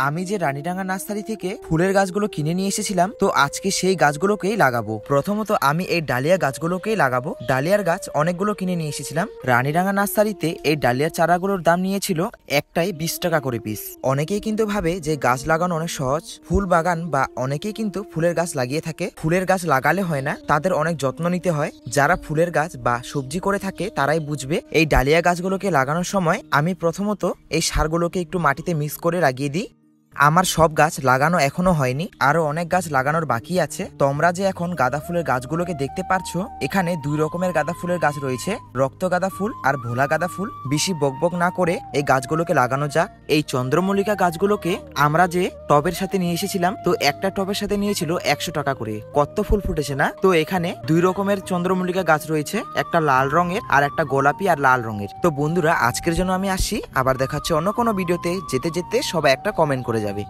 আমি যে রানীডাঙ্গা নার্সারি থেকে ফুলের গাছগুলো কিনে নিয়ে এসেছিলাম, তো আজকে সেই গাছগুলোকেই লাগাবো। প্রথমত আমি এই ডালিয়া গাছগুলোকেই লাগাবো। ডালিয়ার গাছ অনেকগুলো কিনে নিয়ে এসেছিলাম। রানীডাঙ্গা নার্সারিতে এই ডালিয়ার চারাগুলোর দাম নিয়েছিল একটাই 20 টাকা করে পিস। অনেকেই কিন্তু ভাবে যে গাছ লাগানো অনেক সহজ, ফুল বাগান বা অনেকেই কিন্তু ফুলের গাছ লাগিয়ে থাকে। ফুলের গাছ লাগালে হয় না, তাদের অনেক যত্ন নিতে হয়। যারা ফুলের গাছ বা সবজি করে থাকে তারাই বুঝবে। এই ডালিয়া গাছগুলোকে লাগানোর সময় আমি প্রথমত এই সারগুলোকে একটু মাটিতে মিক্স করে লাগিয়ে দিই। আমার সব গাছ লাগানো এখনো হয়নি, আরো অনেক গাছ লাগানোর বাকি আছে। তোমরা যে এখন গাঁদা ফুলের গাছগুলোকে দেখতে পারছো, এখানে 2 রকমের গাঁদা ফুলের গাছ রয়েছে, রক্ত গাঁদা ফুল আর ভোলা গাঁদা ফুল। বেশি বকবক না করে এই গাছগুলোকে লাগানো যাক। এই চন্দ্রমল্লিকা গাছগুলোকে আমরা যে টবের সাথে নিয়ে এসেছিলাম, তো একটা টবের সাথে নিয়েছিল 100 টাকা করে। কত ফুল ফুটেছে না? তো এখানে 2 রকমের চন্দ্রমল্লিকা গাছ রয়েছে, একটা লাল রঙের আর একটা গোলাপি আর লাল রঙের। তো বন্ধুরা, আজকের জন্য আমি আসি, আবার দেখাচ্ছি অন্য কোনো ভিডিওতে। যেতে যেতে সবাই একটা কমেন্ট করে যাবে।